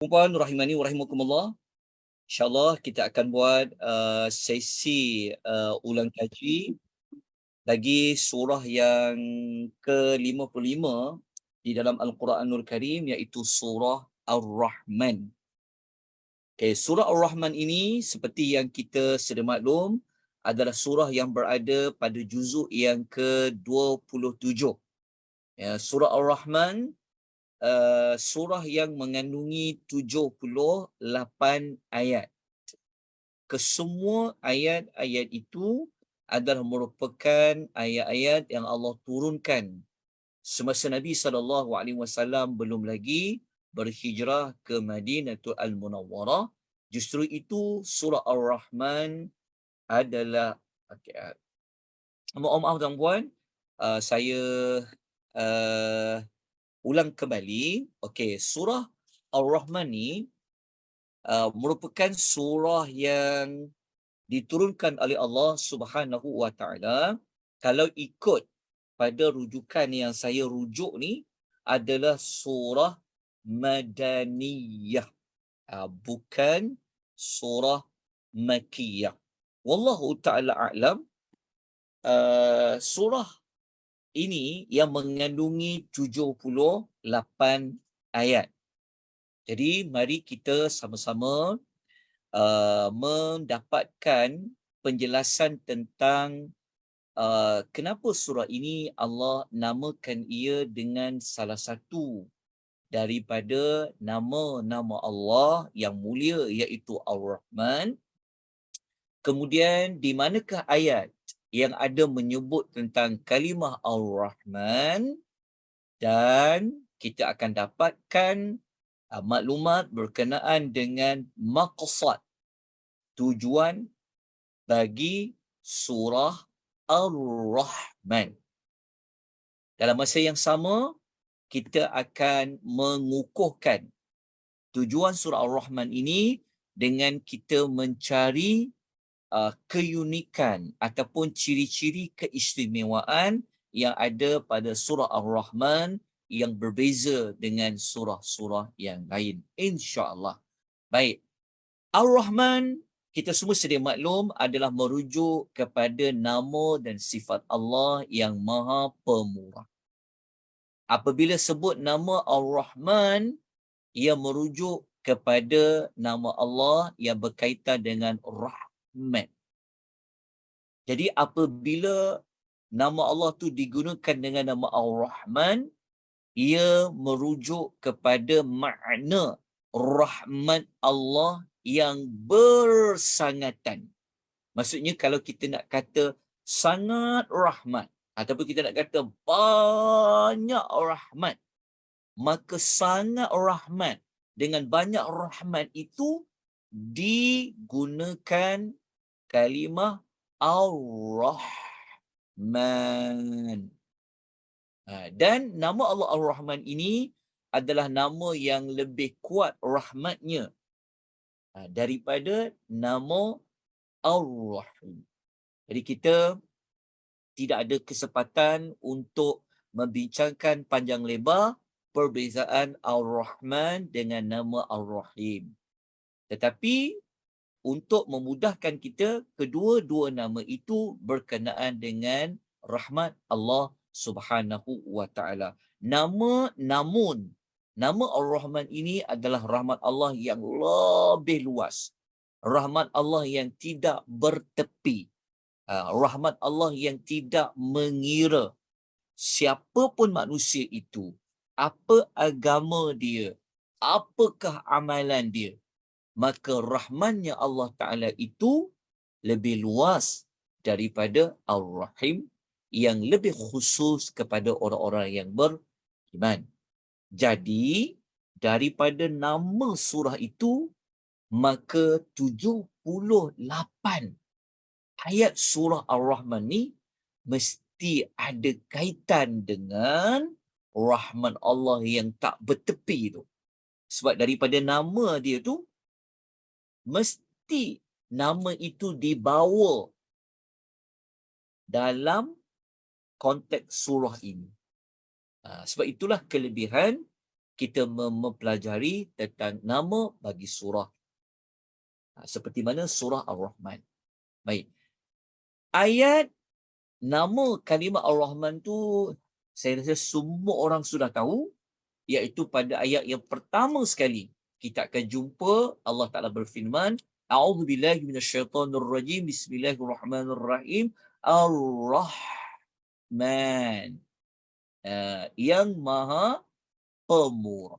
Puan rahimani wa rahimakumullah. InsyaAllah kita akan buat sesi ulang kaji bagi surah yang ke-55 di dalam Al-Quranul Karim, iaitu surah Ar-Rahman. Okay, surah Ar-Rahman ini seperti yang kita sedia maklum adalah surah yang berada pada juzuk yang ke-27. Ya, surah Ar-Rahman surah yang mengandungi 78 ayat. Kesemua ayat-ayat itu adalah merupakan ayat-ayat yang Allah turunkan semasa Nabi SAW belum lagi berhijrah ke Madinatul Al-Munawwarah. Justru itu surah Ar-Rahman adalah maaf tuan-puan, saya ulang kembali. Okey, surah Ar-Rahman ni merupakan surah yang diturunkan oleh Allah Subhanahu wa taala. Kalau ikut pada rujukan yang saya rujuk ni, adalah surah Madaniyah, bukan surah Makkiyah. Wallahu taala a'lam. Surah ini yang mengandungi 78 ayat. Jadi mari kita sama-sama mendapatkan penjelasan tentang kenapa surah ini Allah namakan ia dengan salah satu daripada nama-nama Allah yang mulia, iaitu Ar-Rahman. Kemudian di manakah ayat yang ada menyebut tentang kalimah Ar-Rahman, dan kita akan dapatkan maklumat berkenaan dengan maqsad, tujuan bagi surah Ar-Rahman. Dalam masa yang sama, kita akan mengukuhkan tujuan surah Ar-Rahman ini dengan kita mencari keunikan ataupun ciri-ciri keistimewaan yang ada pada surah Ar-Rahman yang berbeza dengan surah-surah yang lain, insya-Allah. Baik. Ar-Rahman, kita semua sedia maklum, adalah merujuk kepada nama dan sifat Allah yang Maha Pemurah. Apabila sebut nama Ar-Rahman, ia merujuk kepada nama Allah yang berkaitan dengan rahmat. Jadi apabila nama Allah tu digunakan dengan nama Ar-Rahman, ia merujuk kepada makna rahmat Allah yang bersangatan. Maksudnya kalau kita nak kata sangat rahmat, ataupun kita nak kata banyak rahmat, maka sangat rahmat dengan banyak rahmat itu digunakan kalimah Ar-Rahman. Dan nama Allah Ar-Rahman ini adalah nama yang lebih kuat rahmatnya daripada nama Ar-Rahim. Jadi kita tidak ada kesempatan untuk membincangkan panjang lebar perbezaan Ar-Rahman dengan nama Ar-Rahim. Tetapi untuk memudahkan kita, kedua-dua nama itu berkenaan dengan rahmat Allah Subhanahu wa taala. Nama Ar-Rahman ini adalah rahmat Allah yang lebih luas. Rahmat Allah yang tidak bertepi. Rahmat Allah yang tidak mengira siapa pun manusia itu, apa agama dia, apakah amalan dia, maka rahmannya Allah Ta'ala itu lebih luas daripada Ar-Rahim yang lebih khusus kepada orang-orang yang beriman. Jadi, daripada nama surah itu, maka 78 ayat surah Ar-Rahman ni mesti ada kaitan dengan rahman Allah yang tak bertepi tu. Sebab daripada nama dia tu, mesti nama itu dibawa dalam konteks surah ini. Sebab itulah kelebihan kita mempelajari tentang nama bagi surah. Seperti mana surah Ar-Rahman. Baik. Ayat nama kalimah Ar-Rahman tu saya rasa semua orang sudah tahu, iaitu pada ayat yang pertama sekali kita akan jumpa Allah Ta'ala berfirman, A'udzubillahi minasyaitonirrajim, Bismillahirrahmanirrahim, Ar-Rahman, yang maha pemurah.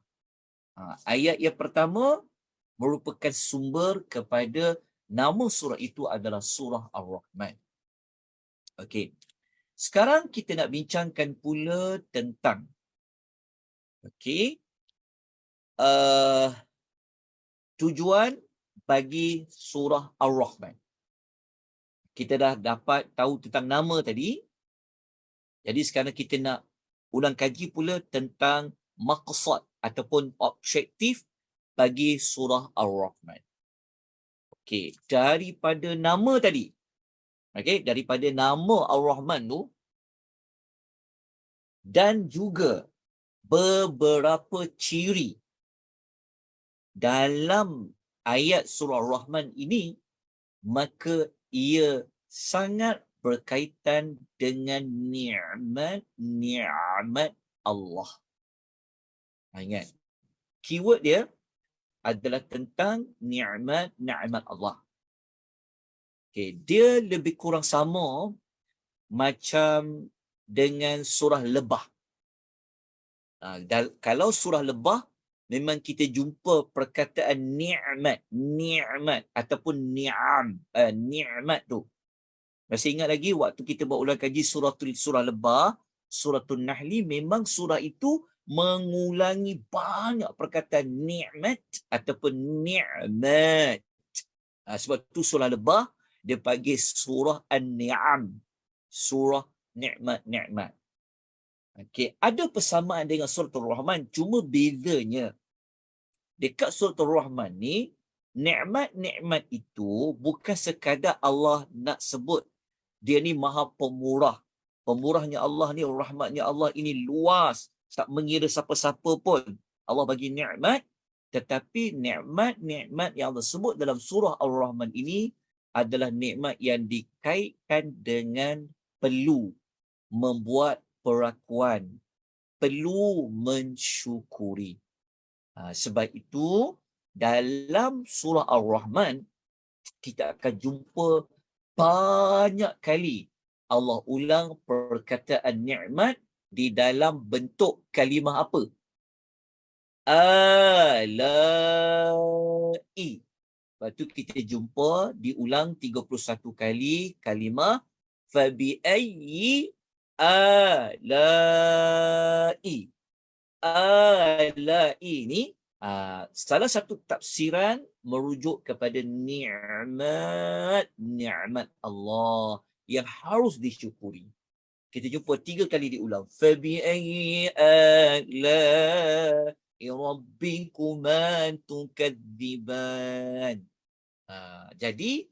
Ayat yang pertama merupakan sumber kepada nama surah itu adalah surah Ar-Rahman. Okey. Sekarang kita nak bincangkan pula tentang tujuan bagi surah Ar-Rahman. Kita dah dapat tahu tentang nama tadi. Jadi sekarang kita nak ulang kaji pula tentang maqsad ataupun objektif bagi surah Ar-Rahman. Okey, daripada nama tadi. Okey, daripada nama Ar-Rahman tu dan juga beberapa ciri dalam ayat surah Ar-Rahman ini, maka ia sangat berkaitan dengan ni'mat Allah. Ingat, keyword dia adalah tentang ni'mat Allah. Okay, dia lebih kurang sama macam dengan surah Lebah. Kalau surah Lebah, memang kita jumpa perkataan ni'mat ataupun ni'mat tu. Masih ingat lagi waktu kita buat ulang kaji surah Lebah, suratul Nahli, memang surah itu mengulangi banyak perkataan ni'mat ataupun ni'mat. Sebab tu surah Lebah dia panggil surah An-Ni'am, surah ni'mat. Okey, ada persamaan dengan surah Ar-Rahman, cuma bezanya dekat surah Ar-Rahman ni, nikmat itu bukan sekadar Allah nak sebut dia ni maha pemurah. Pemurahnya Allah ni, rahmatnya Allah ini luas, tak mengira siapa-siapa pun Allah bagi nikmat. Tetapi nikmat yang Allah sebut dalam surah Ar-Rahman ini adalah nikmat yang dikaitkan dengan perlu membuat perakuan, perlu mensyukuri. Sebab itu dalam surah Ar-Rahman kita akan jumpa banyak kali Allah ulang perkataan nikmat di dalam bentuk kalimah apa? Alai. Lepas tu kita jumpa diulang 31 kali kalimah fabi'ayyi alai. Alai ni salah satu tafsiran merujuk kepada ni'mat Allah yang harus disyukuri. Kita jumpa 3 kali diulang. Fabi'ayyi ala'i rabbikuma tukadziban. Jadi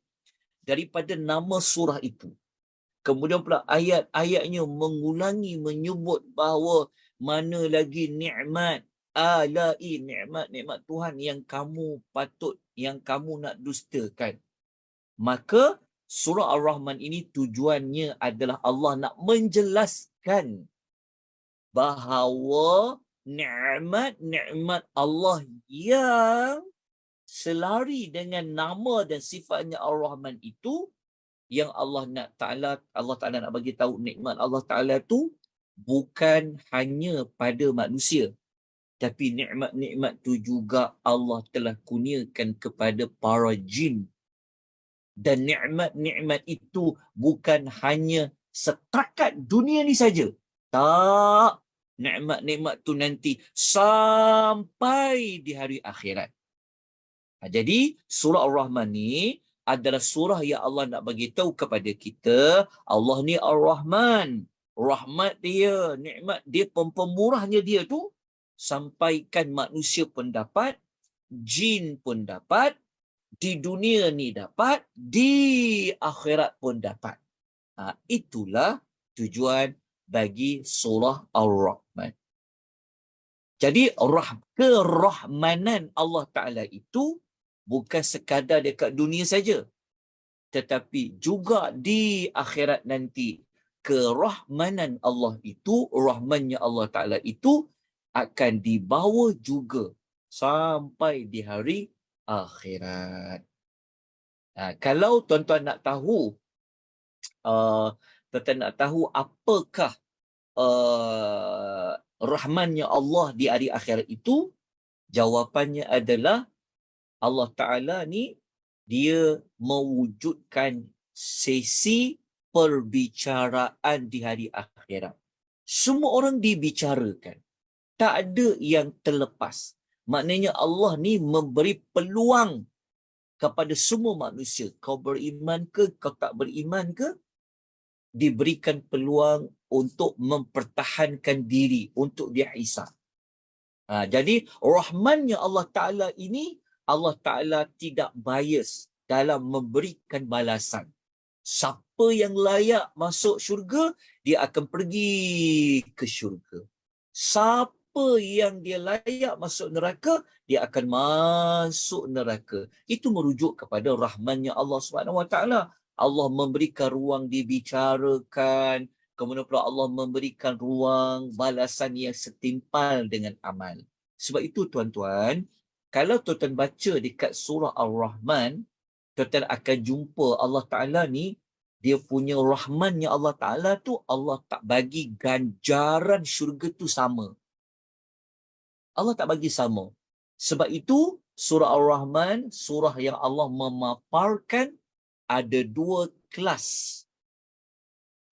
daripada nama surah itu, kemudian pula ayat-ayatnya mengulangi menyebut bahawa mana lagi nikmat alai, nikmat Tuhan yang kamu nak dustakan. Maka surah Ar-Rahman ini tujuannya adalah Allah nak menjelaskan bahawa nikmat Allah yang selari dengan nama dan sifatnya Ar-Rahman itu, yang Allah Ta'ala nak bagi tahu nikmat Allah Ta'ala tu bukan hanya pada manusia, tapi nikmat tu juga Allah telah kurniakan kepada para jin. Dan nikmat itu bukan hanya setakat dunia ni saja. Tak, nikmat tu nanti sampai di hari akhirat. Jadi surah Ar-Rahman ni adalah surah yang Allah nak bagi tahu kepada kita, Allah ni Ar-Rahman. Rahmat dia, nikmat dia, pemurahnya dia tu sampaikan manusia pun dapat, jin pun dapat, di dunia ni dapat, di akhirat pun dapat. Itulah tujuan bagi surah Ar-Rahman. Jadi kerahmanan Allah Ta'ala itu bukan sekadar dekat dunia saja, tetapi juga di akhirat nanti. Kerahmanan Allah itu, rahmannya Allah Ta'ala itu akan dibawa juga sampai di hari akhirat. Kalau tuan-tuan nak tahu, apakah rahmannya Allah di hari akhirat itu, jawapannya adalah Allah Ta'ala ni dia mewujudkan sesi perbicaraan di hari akhirat. Semua orang dibicarakan. Tak ada yang terlepas. Maknanya Allah ni memberi peluang kepada semua manusia. Kau beriman ke, kau tak beriman ke, diberikan peluang untuk mempertahankan diri, untuk dihisab. Jadi rahmannya Allah Ta'ala ini, Allah Ta'ala tidak bias dalam memberikan balasan. Siapa yang layak masuk syurga, dia akan pergi ke syurga. Siapa yang dia layak masuk neraka, dia akan masuk neraka. Itu merujuk kepada rahmannya Allah Subhanahu Wa Ta'ala. Allah memberikan ruang dibicarakan, kemudian pula Allah memberikan ruang balasan yang setimpal dengan amal. Sebab itu tuan-tuan, kalau tuan-tuan baca dekat surah Ar-Rahman, tuan-tuan akan jumpa Allah Ta'ala ni, dia punya rahmannya Allah Ta'ala tu, Allah tak bagi ganjaran syurga tu sama. Allah tak bagi sama. Sebab itu, surah Ar-Rahman, surah yang Allah memaparkan ada 2 kelas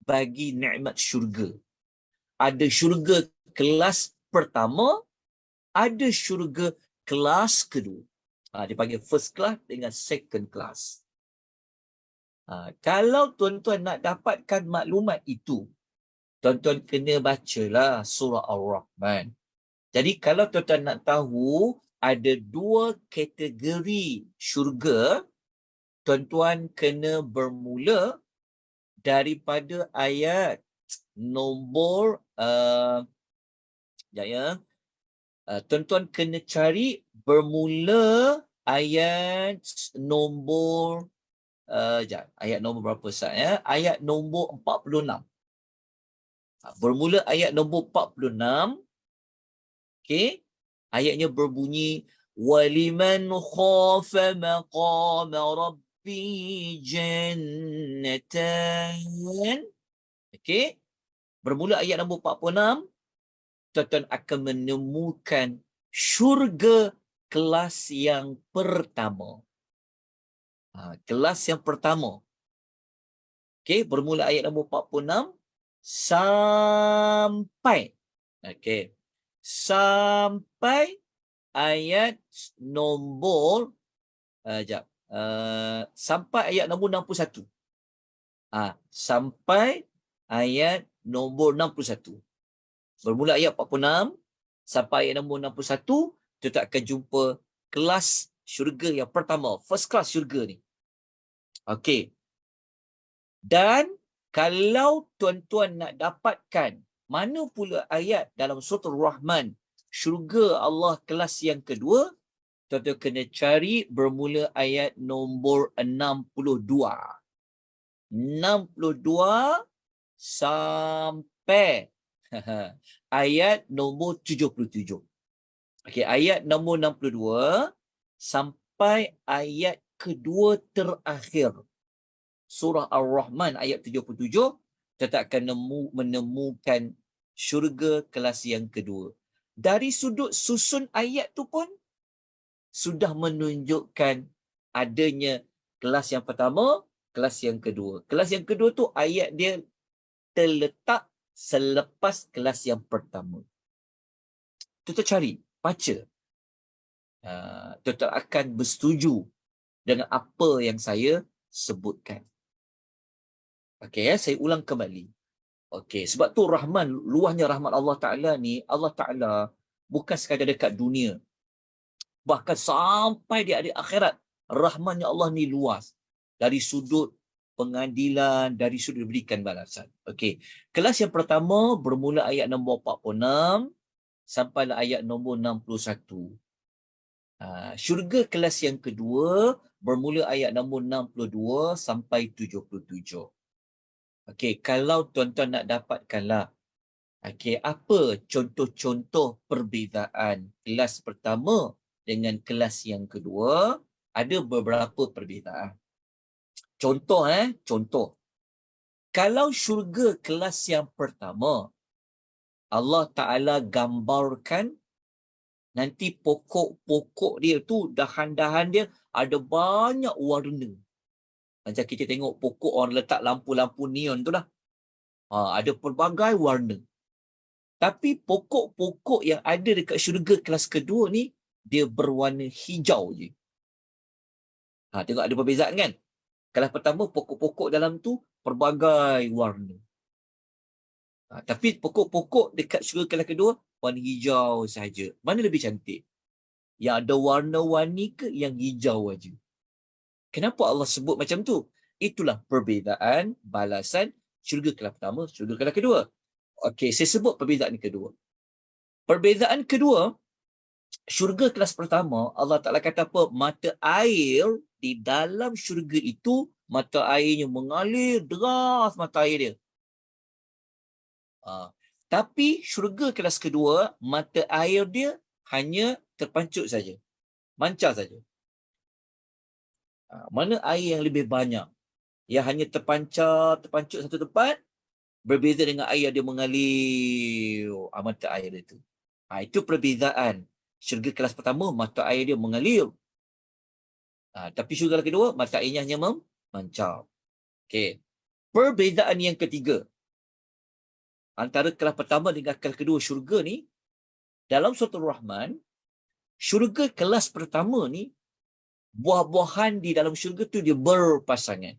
bagi nikmat syurga. Ada syurga kelas pertama, ada syurga kelas kedua. Dia panggil first class dengan second class. Kalau tuan-tuan nak dapatkan maklumat itu, tuan-tuan kena bacalah surah Ar-Rahman. Jadi kalau tuan-tuan nak tahu ada 2 kategori syurga, tuan-tuan kena bermula daripada ayat nombor tuan-tuan kena cari bermula ayat nombor ayat nombor berapa Ustaz ya? Ayat nombor 46. Bermula ayat nombor 46. Okey. Ayatnya berbunyi waliman khafa maqama rabbi jannatan. Okey. Bermula ayat nombor 46, tuan-tuan akan menemukan syurga kelas yang pertama. Kelas yang pertama. Okey, bermula ayat nombor 46 sampai sampai ayat nombor sampai ayat nombor 61. Sampai ayat nombor 61. Bermula ayat 46 sampai ayat nombor 61, kita akan jumpa kelas syurga yang pertama, first class syurga ni. Okey. Dan kalau tuan-tuan nak dapatkan mana pula ayat dalam surah Ar-Rahman syurga Allah kelas yang kedua, tuan-tuan kena cari bermula ayat nombor 62. 62 sampai ayat nombor 77. Okey, ayat nombor 62 sampai ayat kedua terakhir surah Ar-Rahman ayat 77, kita akan menemukan syurga kelas yang kedua. Dari sudut susun ayat tu pun sudah menunjukkan adanya kelas yang pertama, kelas yang kedua. Kelas yang kedua tu ayat dia terletak selepas kelas yang pertama. Kita cari, baca. Kita akan bersetuju dengan apa yang saya sebutkan. Okey, saya ulang kembali. Okey, sebab tu rahman, luahnya rahmat Allah Ta'ala ni, Allah Ta'ala bukan sekadar dekat dunia. Bahkan sampai di hari akhirat, rahmannya Allah ni luas. Dari sudut pengadilan, dari sudut berikan balasan. Okey, kelas yang pertama bermula ayat nombor 46 sampailah ayat nombor 61. Syurga kelas yang kedua bermula ayat nombor 62 sampai 77. Okey, kalau tuan-tuan nak dapatkanlah, okey, apa contoh-contoh perbezaan kelas pertama dengan kelas yang kedua? Ada beberapa perbezaan. Contoh. Kalau syurga kelas yang pertama, Allah Ta'ala gambarkan nanti pokok-pokok dia tu, dahan-dahan dia ada banyak warna. Macam kita tengok pokok orang letak lampu-lampu neon tu lah. Ada pelbagai warna. Tapi pokok-pokok yang ada dekat syurga kelas kedua ni, dia berwarna hijau je. Tengok ada perbezaan kan? Kelas pertama, pokok-pokok dalam tu pelbagai warna. Tapi pokok-pokok dekat syurga kelas kedua, warna hijau sahaja. Mana lebih cantik? Yang ada warna-warni ke yang hijau aja? Kenapa Allah sebut macam tu? Itulah perbezaan balasan syurga kelas pertama, syurga kelas kedua. Okey, saya sebut perbezaan kedua. Perbezaan kedua, syurga kelas pertama, Allah Ta'ala kata apa? Mata air di dalam syurga itu, mata airnya mengalir deras mata air dia. Tapi syurga kelas kedua, mata air dia hanya terpancut saja. Mancar saja. Mana air yang lebih banyak? Yang hanya terpancut satu tempat, berbeza dengan air dia mengalir mata air itu. Itu perbezaan. Syurga kelas pertama, mata air dia mengalir. Tapi syurga kedua, mata airnya hanya memancar. Okey. Perbezaan yang ketiga, antara kelas pertama dengan kelas kedua syurga ni, dalam surah Rahman, syurga kelas pertama ni, buah-buahan di dalam syurga tu dia berpasangan.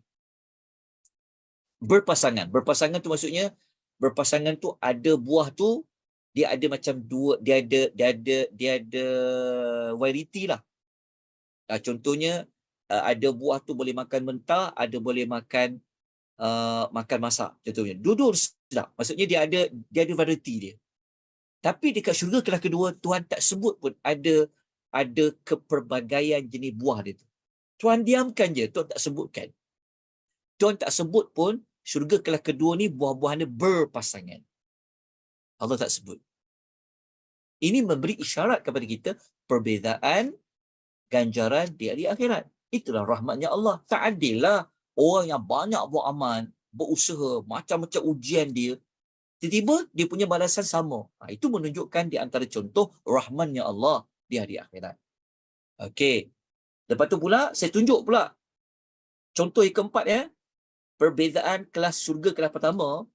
Berpasangan tu maksudnya, berpasangan tu ada buah tu, dia ada macam dua, dia ada variety lah. Contohnya, ada buah tu boleh makan mentah, ada boleh makan makan masak. Contohnya, dua-dua sedap. Maksudnya dia ada variety dia. Tapi dekat syurga kelas kedua, Tuhan tak sebut pun ada kepelbagaian jenis buah dia tu. Tuhan diamkan je, Tuhan tak sebutkan. Tuhan tak sebut pun syurga kelas kedua ni buah-buahannya berpasangan. Allah tak sebut. Ini memberi isyarat kepada kita perbezaan ganjaran di hari akhirat. Itulah rahmatnya Allah. Tak adillah orang yang banyak buat amal, berusaha, macam-macam ujian dia, tiba-tiba dia punya balasan sama. Itu menunjukkan di antara contoh rahmannya Allah di hari akhirat. Okey. Lepas tu pula, saya tunjuk pula contoh yang keempat ya. Perbezaan kelas syurga kelas pertama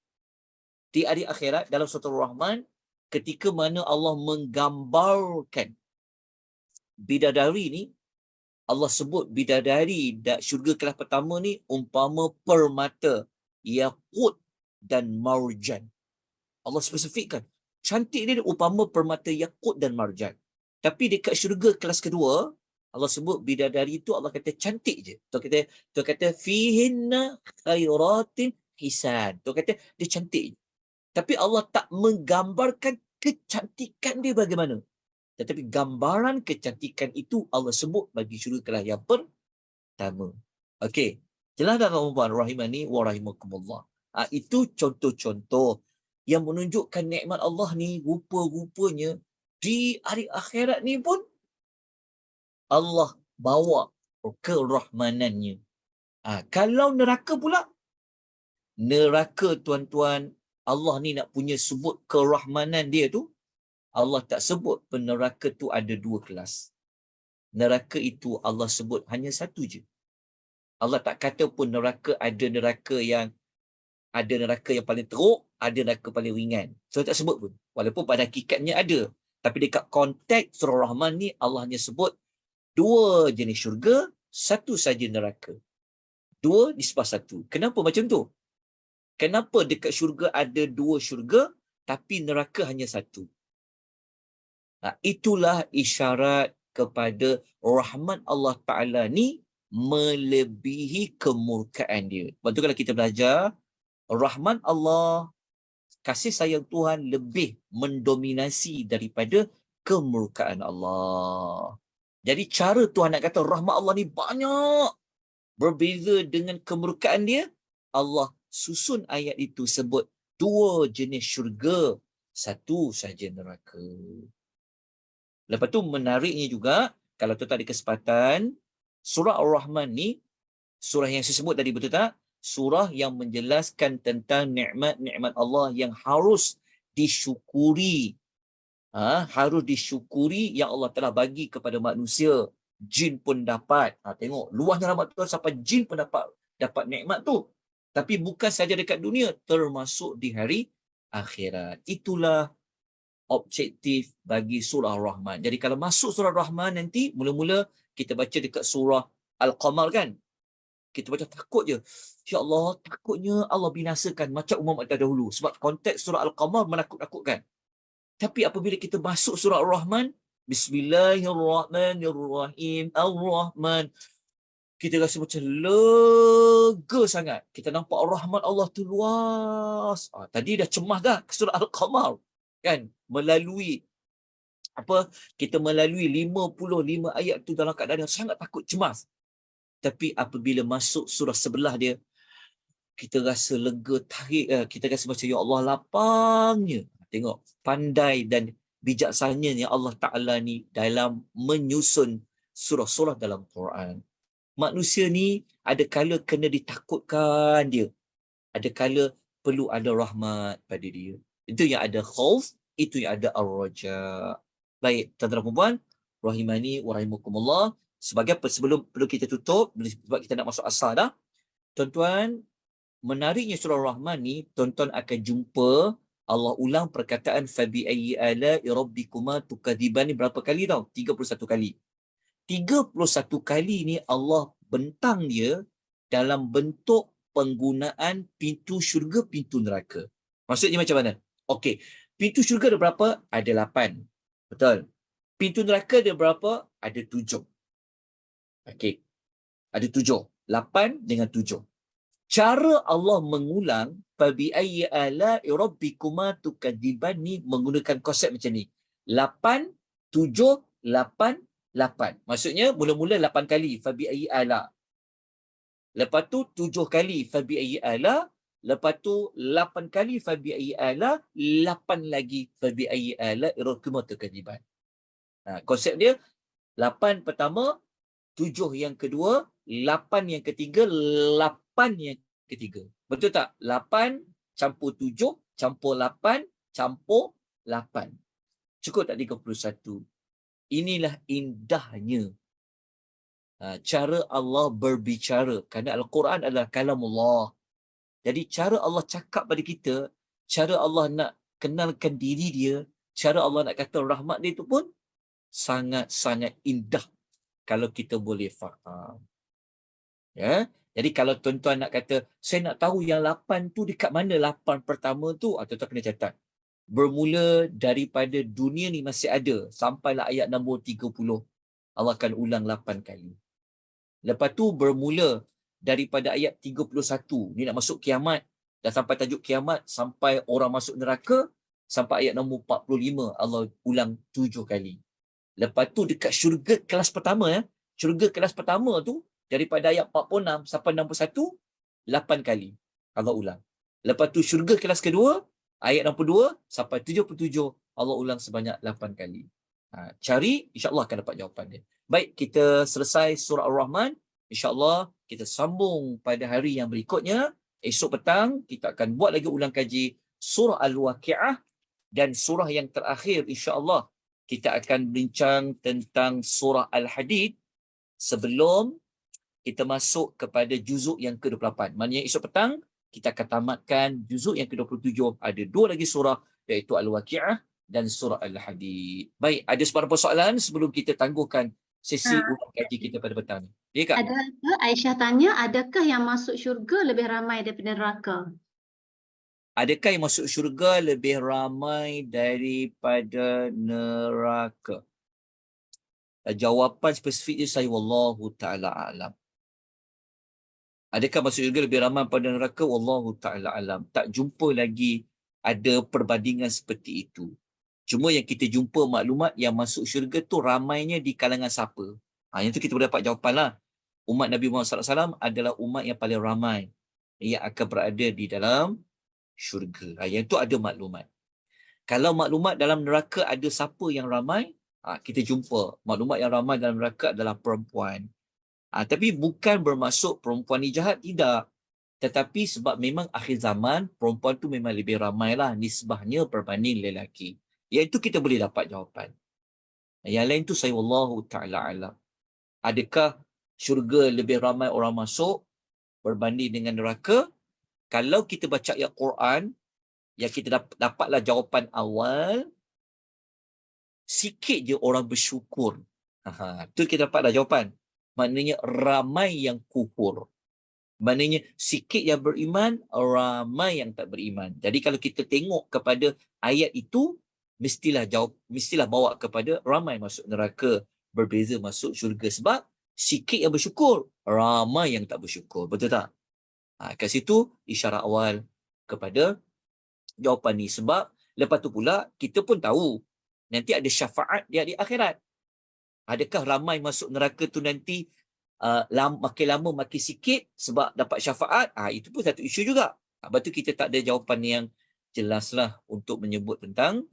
di hari akhirat dalam surah Rahman, ketika mana Allah menggambarkan bidadari ni, Allah sebut bidadari syurga kelas pertama ni umpama permata, yakut dan marjan. Allah spesifikkan. Cantik dia umpama permata yakut dan marjan. Tapi dekat syurga kelas kedua, Allah sebut bidadari itu Allah kata cantik je. Tu kata fihinna khairatin hisan. Tu kata dia cantik je. Tapi Allah tak menggambarkan kecantikan dia bagaimana. Tetapi gambaran kecantikan itu Allah sebut bagi syurga kelas yang pertama. Okey. Jelas tak tuan-tuan rahimani wa rahimakumullah. Itu contoh-contoh yang menunjukkan nikmat Allah ni rupa-rupanya di hari akhirat ni pun Allah bawa kerahmanannya. Kalau neraka pula, neraka tuan-tuan, Allah ni nak punya sebut kerahmanan dia tu, Allah tak sebut pun neraka tu ada dua kelas. Neraka itu Allah sebut hanya satu je. Allah tak kata pun neraka ada neraka yang paling teruk, ada neraka paling ringan. So tak sebut pun. Walaupun pada hakikatnya ada. Tapi dekat konteks surah Rahman ni, Allah hanya sebut dua jenis syurga, satu saja neraka. Dua nisbah satu. Kenapa macam tu? Kenapa dekat syurga ada dua syurga, tapi neraka hanya satu? Itulah isyarat kepada rahmat Allah Ta'ala ni melebihi kemurkaan dia. Lepas tu kalau kita belajar, rahmat Allah kasih sayang Tuhan lebih mendominasi daripada kemurkaan Allah. Jadi cara Tuhan nak kata rahmat Allah ni banyak, berbeza dengan kemurkaan dia, Allah susun ayat itu sebut 2 jenis syurga, 1 saja neraka. Lepas tu menariknya juga, kalau tuan ada kesempatan, surah Ar-Rahman ni, surah yang saya sebut tadi, betul tak? Surah yang menjelaskan tentang nikmat-nikmat Allah yang harus disyukuri. Harus disyukuri yang Allah telah bagi kepada manusia. Jin pun dapat. Tengok, luahnya rahmat Tuhan sampai jin pun dapat nikmat tu. Tapi bukan saja dekat dunia, termasuk di hari akhirat. Itulah objektif bagi surah Ar-Rahman. Jadi kalau masuk surah Ar-Rahman nanti, mula-mula kita baca dekat surah Al-Qamar kan? Kita baca takut je. Ya Allah, takutnya Allah binasakan macam umat terdahulu. Sebab konteks surah Al-Qamar menakut-nakutkan. Tapi apabila kita masuk surah Ar-Rahman, Bismillahirrahmanirrahim, Ar-Rahman, kita rasa macam lega sangat. Kita nampak rahmat Allah tu luas. Tadi dah cemas dah ke surah Al-Qamar. Kan? Kita melalui 55 ayat tu dalam keadaan yang sangat takut, cemas. Tapi apabila masuk surah sebelah dia, kita rasa lega, tarik, kita rasa macam ya Allah lapangnya. Tengok, pandai dan bijaksananya Allah Ta'ala ni dalam menyusun surah-surah dalam Quran. Manusia ni ada kala kena ditakutkan dia. Ada kala perlu ada rahmat pada dia. Itu yang ada khauf, itu yang ada ar-raja. Baik, tuan-tuan dan puan, rahimani wa rahimakumullah. Sebelum kita tutup, sebab kita nak masuk asar dah. Tuan-tuan, menariknya surah Rahman ni, tuan-tuan akan jumpa Allah ulang perkataan fabi ayyi ala'i rabbikuma tukadziban ni berapa kali tau? 31 kali. 31 kali ni Allah bentang dia dalam bentuk penggunaan pintu syurga, pintu neraka. Maksudnya macam mana? Okey, pintu syurga ada berapa? Ada 8. Betul. Pintu neraka ada berapa? Ada 7. Okey. Ada 7. 8 dengan 7. Cara Allah mengulang fabi ayyi ala'i rabbikuma tukadziban ni menggunakan konsep macam ni. 8 7 8 8. Maksudnya mula-mula 8 kali fabi ayyi ala. Lepas tu 7 kali fabi ayyi ala, lepas tu 8 kali fabi ayyi ala, 8 lagi fabi ayyi ala rabbikuma tukadziban. Konsep dia 8 pertama, 7 yang kedua, 8 yang ketiga, 8 yang ketiga. Betul tak? 8 campur 7, campur 8, campur 8. Cukup tak 31? Inilah indahnya cara Allah berbicara. Kerana Al-Quran adalah kalamullah. Jadi cara Allah cakap pada kita, cara Allah nak kenalkan diri dia, cara Allah nak kata rahmat dia itu pun sangat-sangat indah kalau kita boleh faham. Ya. Jadi kalau tuan-tuan nak kata, saya nak tahu yang 8 tu dekat mana 8 pertama tu, tuan-tuan kena catat. Bermula daripada dunia ni masih ada, sampailah ayat nombor 30. Allah akan ulang 8 kali. Lepas tu bermula daripada ayat 31. Ni nak masuk kiamat. Dah sampai tajuk kiamat, sampai orang masuk neraka, sampai ayat nombor 45. Allah ulang 7 kali. Lepas tu dekat syurga kelas pertama, syurga kelas pertama tu, daripada ayat 46 sampai 61, 8 kali Allah ulang. Lepas tu syurga kelas kedua, ayat 62 sampai 77, Allah ulang sebanyak 8 kali. Cari, insyaAllah akan dapat jawapan dia. Baik, kita selesai surah Ar-Rahman. InsyaAllah kita sambung pada hari yang berikutnya. Esok petang, kita akan buat lagi ulang kaji surah Al-Waqi'ah. Dan surah yang terakhir, insyaAllah, kita akan bincang tentang surah Al-Hadid sebelum kita masuk kepada juzuk yang ke-28. Maknanya esok petang, kita akan tamatkan juzuk yang ke-27. Ada 2 lagi surah, iaitu Al-Waqi'ah dan surah Al-Hadid. Baik, ada beberapa soalan sebelum kita tangguhkan sesi ulang kaji kita pada petang ni. Ya, Kak? Ada Aisyah tanya, adakah yang masuk syurga lebih ramai daripada neraka? Adakah yang masuk syurga lebih ramai daripada neraka? Jawapan spesifik dia saya wallahu ta'ala alam. Adakah masuk syurga lebih ramai pada neraka? Wallahu ta'ala alam. Tak jumpa lagi ada perbandingan seperti itu. Cuma yang kita jumpa maklumat yang masuk syurga tu ramainya di kalangan siapa? Yang tu kita boleh dapat jawapan lah. Umat Nabi Muhammad SAW adalah umat yang paling ramai yang akan berada di dalam syurga. Yang tu ada maklumat. Kalau maklumat dalam neraka ada siapa yang ramai, kita jumpa maklumat yang ramai dalam neraka adalah perempuan. Tapi bukan bermaksud perempuan ni jahat, tidak. Tetapi sebab memang akhir zaman, perempuan tu memang lebih ramai lah nisbahnya berbanding lelaki. Yang itu kita boleh dapat jawapan. Yang lain tu saya wallahu ta'ala alam. Adakah syurga lebih ramai orang masuk berbanding dengan neraka? Kalau kita baca ayat Quran, yang kita dapatlah jawapan awal, sikit je orang bersyukur. Tu kita dapatlah jawapan. Maknanya ramai yang kufur. Maknanya sikit yang beriman, ramai yang tak beriman. Jadi kalau kita tengok kepada ayat itu, mestilah bawa kepada ramai masuk neraka, berbeza masuk syurga. Sebab sikit yang bersyukur, ramai yang tak bersyukur. Betul tak? Kat situ isyarat awal kepada jawapan ni. Sebab lepas tu pula kita pun tahu nanti ada syafaat di akhirat. Adakah ramai masuk neraka tu nanti makin lama makin sikit sebab dapat syafaat? Itu pun satu isu juga. Lepas tu kita tak ada jawapan yang jelaslah untuk menyebut tentang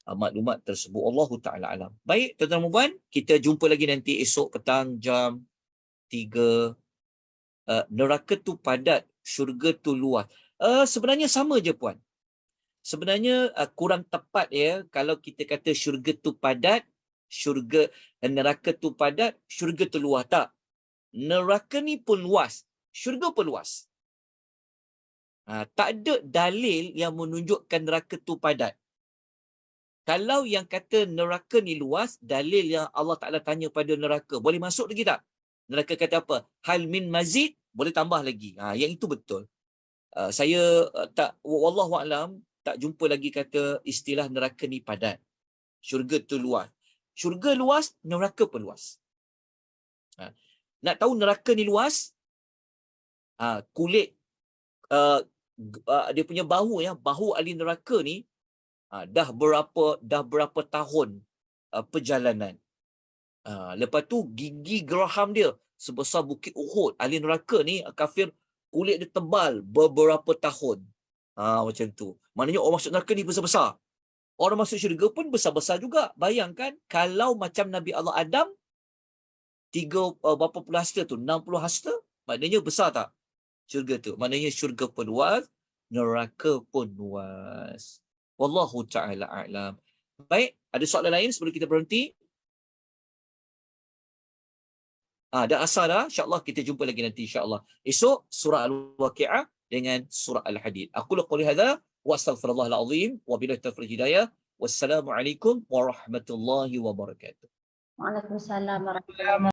maklumat tersebut. Allahu ta'ala alam. Baik, tuan-tuan dan puan, kita jumpa lagi nanti esok petang jam 3. Neraka tu padat, syurga tu luas. Sebenarnya sama je puan. Sebenarnya kurang tepat ya kalau kita kata syurga tu padat, neraka tu padat, syurga tu luas. Tak. Neraka ni pun luas, syurga pun luas. Tak ada dalil yang menunjukkan neraka tu padat. Kalau yang kata neraka ni luas, dalil yang Allah Ta'ala tanya pada neraka, boleh masuk lagi tak? Neraka kata apa? Hal min mazid, boleh tambah lagi. Yang itu betul. Saya wallahu a'lam, tak jumpa lagi kata istilah neraka ni padat. Syurga tu luas. Syurga luas, neraka pun luas. Nak tahu neraka ni luas? Kulit dia punya bahu ahli neraka ni dah berapa tahun perjalanan. Lepas tu gigi geraham dia sebesar bukit Uhud. Ahli neraka ni kafir, kulit dia tebal beberapa tahun. Macam tu. Maknanya orang masuk neraka ni besar-besar. Orang masuk syurga pun besar-besar juga. Bayangkan kalau macam Nabi Allah Adam, berapa puluh hasta tu? 60 hasta? Maknanya besar tak syurga tu? Maknanya syurga pun luas, neraka pun luas. Wallahu ta'ala a'lam. Baik, ada soalan lain sebelum kita berhenti? Dah asal dah. InsyaAllah kita jumpa lagi nanti insyaAllah. Esok surah Al-Waqi'ah dengan surah Al-Hadid. Aku qouli hadza wa astaghfirullahal azim wa billahi taufiq hidayah. Wassalamualaikum warahmatullahi wabarakatuh. Waalaikumsalam warahmatullahi wabarakatuh.